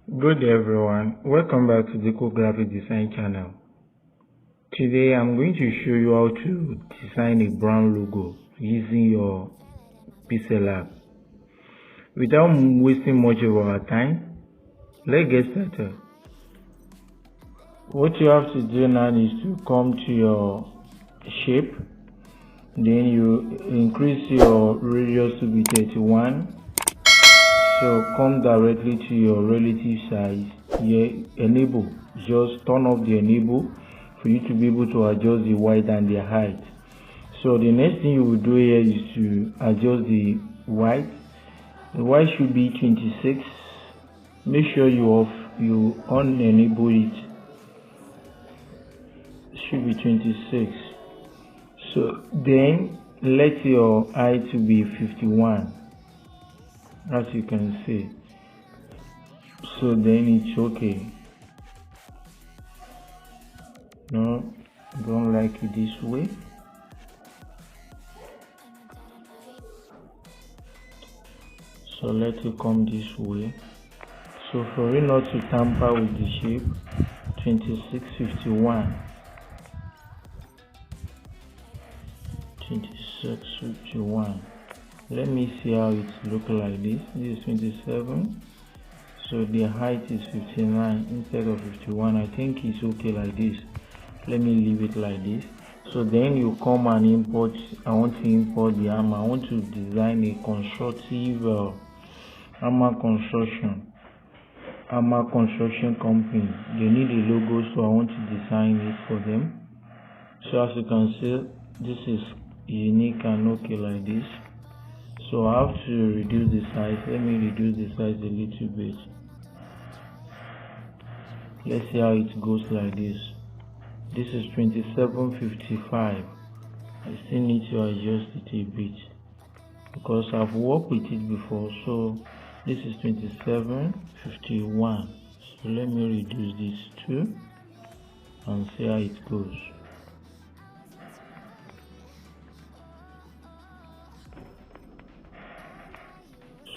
Good day everyone, welcome back to the Cool Graphic Design channel. Today I'm going to show you how to design a brand logo using your Pixel app. Without wasting much of our time, let's get started. What you have to do now is to come to your shape, then you increase your radius to be 31. So come directly to your relative size. Here, enable. Just turn off the enable for you to be able to adjust the width and the height. So the next thing you will do here is to adjust the width. The width should be 26. Make sure you unenable it. It should be 26. So then let your height to be 51. As you can see, so then it's okay. No, don't like it this way. So let it come this way. So for it not to tamper with the shape, 2651, 2651. Let me see how it looks like this. This is 27. So the height is 59 instead of 51. I think it's okay like this. Let me leave it like this. So then you come and import. I want to import the hammer. I want to design a constructive hammer construction company. They need a logo, so I want to design it for them. So as you can see, this is unique and okay like this. So I have to reduce the size. Let me reduce the size a little bit. Let's see how it goes like this. This is 2755. I still need to adjust it a bit because I've worked with it before. So this is 2751. So let me reduce this too and see how it goes.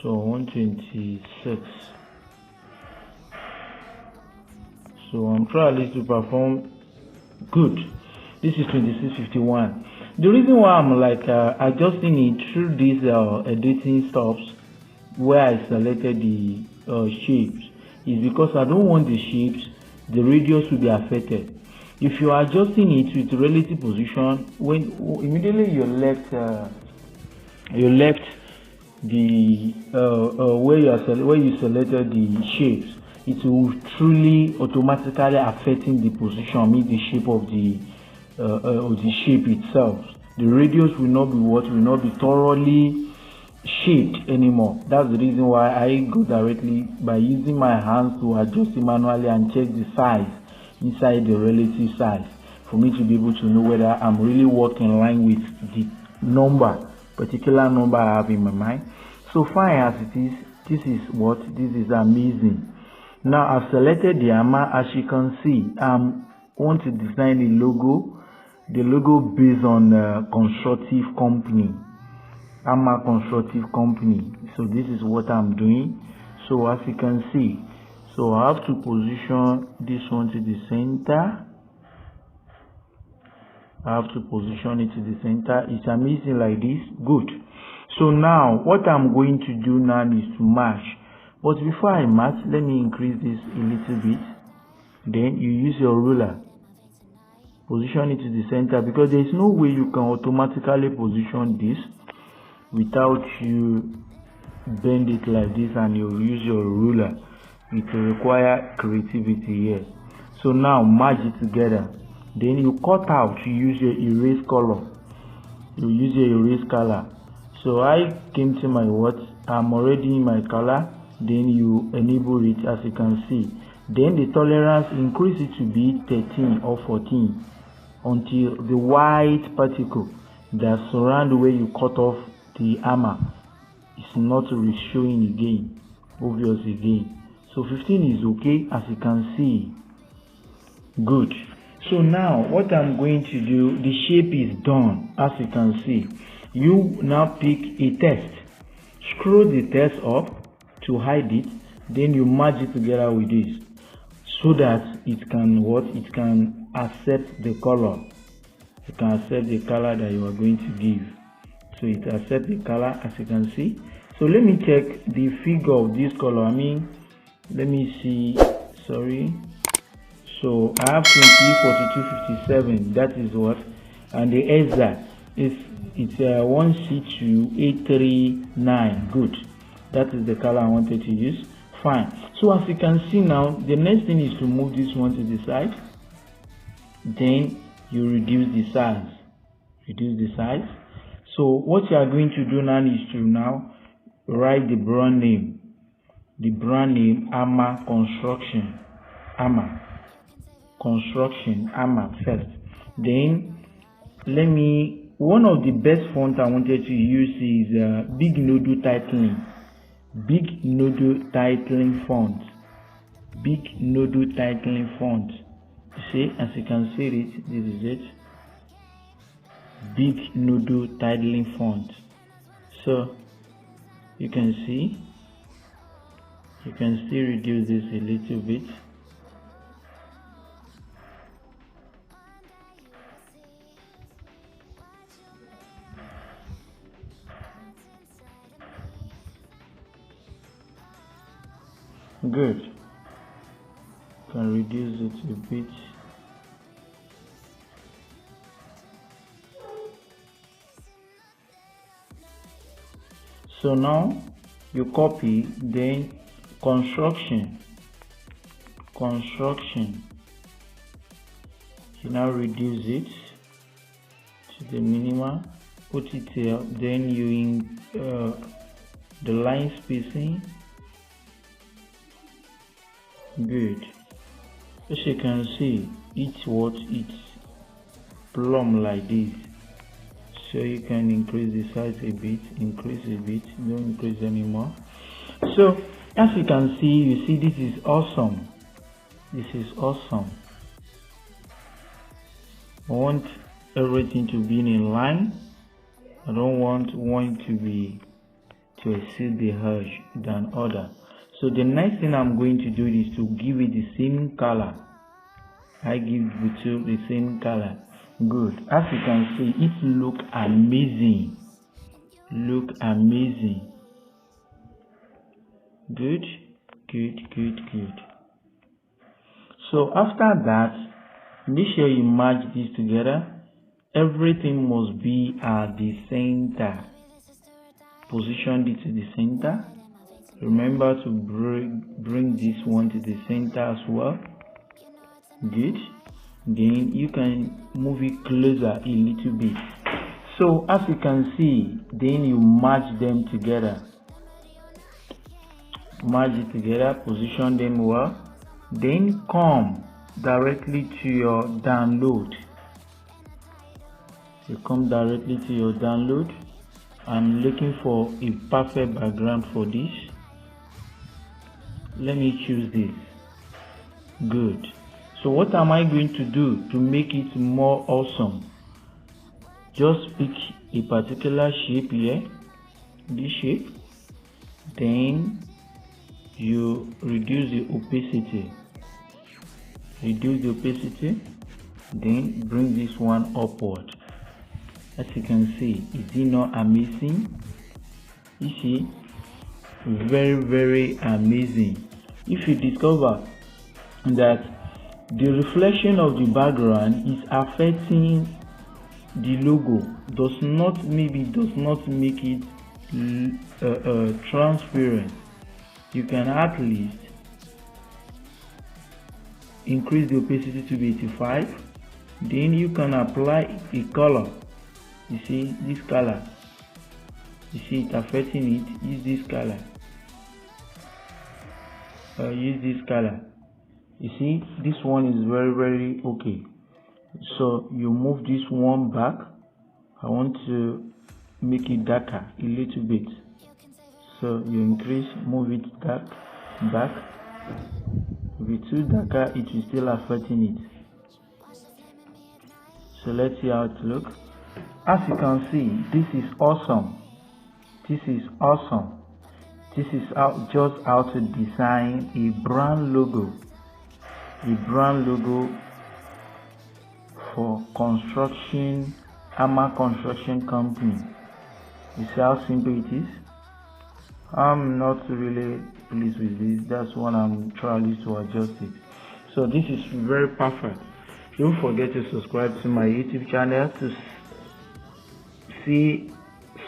So 126. So I'm trying at least to perform good. This is 2651. The reason why I'm adjusting it through these editing stops where I selected the shapes is because I don't want the shapes, the radius will be affected. If you are adjusting it with relative position, when immediately you left the where you selected the shapes, it will truly automatically affecting the position, mean the shape of the shape itself. The radius will not be thoroughly shaped anymore. That's the reason why I go directly by using my hands to adjust it manually and check the size inside the relative size for me to be able to know whether I'm really working in line with the particular number I have in my mind. So fine as it is, this is amazing. Now I've selected the hammer. As you can see, I want to design a logo. The logo based on constructive company, hammer constructive company. So this is what I'm doing. So as you can see, so I have to position this one to the center. I have to position it to the center. It's amazing like this. Good. So now what I'm going to do now is to match. But before I match, let me increase this a little bit. Then you use your ruler. Position it to the center because there is no way you can automatically position this without you bend it like this and you use your ruler. It will require creativity here. So now merge it together. Then you cut out to use your erase color. You use your erase color. So I came to my I'm already in my color. Then you enable it as you can see. Then the tolerance increase it to be 13 or 14 until the white particle that surround where you cut off the hammer is not showing again, obvious again. So 15 is okay as you can see. Good. So now what I'm going to do, the shape is done as you can see. You now pick a text. Scroll the text up to hide it. then you merge it together with this so that it can it can accept the color. It can accept the color that you are going to give. So it accepts the color, as you can see. So let me check the figure of this color. Let me see. Sorry. So I have 204257. That is what, and the exact is it's 1C2839. Good. That is the color I wanted to use. Fine. So as you can see now, the next thing is to move this one to the side. Then you reduce the size. Reduce the size. So what you are going to do now is to now write the brand name. The brand name AMA Construction. AMA Construction. AMA first. Then one of the best fonts I wanted to use is Big Noodle Titling. Big Noodle Titling font. Big Noodle Titling font. See, as you can see it, this is it. Big Noodle Titling font. So you can see, you can still reduce this a little bit. Good. Can reduce it a bit. So now you copy, then construction, you now reduce it to the minimum, put it here, then you in the line spacing. Good. As you can see, it's plumb like this. So you can increase the size a bit, increase a bit, don't increase anymore. So as you can see, you see this is awesome. This is awesome. I want everything to be in line. I don't want one to exceed the edge than other. So the next thing I'm going to do is to give it the same color. I give it the same color. Good. As you can see, it look amazing. Look amazing. Good. So after that, make sure you merge this together. Everything must be at the center. Position it to the center. Remember to bring this one to the center as well. Good. Then you can move it closer a little bit. So as you can see, then you merge them together. Merge it together, position them well. Then come directly to your download. You come directly to your download. I'm looking for a perfect background for this. Let me choose this. Good. So what am I going to do to make it more awesome? Just pick a particular shape here, this shape. Then you reduce the opacity. Reduce the opacity. Then bring this one upward. As you can see, is it not amazing? You see, very amazing. If you discover that the reflection of the background is affecting the logo, does not make it transparent, you can at least increase the opacity to be 85. Then you can apply a color. You see this color, you see it affecting it. Use this color. Use this color. You see this one is very okay. So you move this one back. I want to make it darker a little bit. So you increase, move it back. If it's too darker, it is still affecting it. So let's see how it looks. As you can see, this is awesome. This is awesome. This is just how to design a brand logo for construction, Hammer Construction Company. You see how simple it is. I'm not really pleased with this. That's what I'm trying to adjust it. So this is very perfect. Don't forget to subscribe to my YouTube channel to see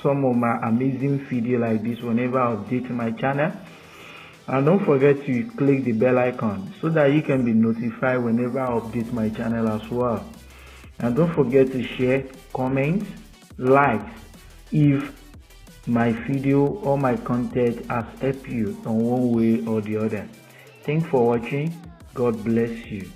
some of my amazing videos like this whenever I update my channel. And don't forget to click the bell icon so that you can be notified whenever I update my channel as well. And don't forget to share, comment, like if my video or my content has helped you in one way or the other. Thanks for watching. God bless you.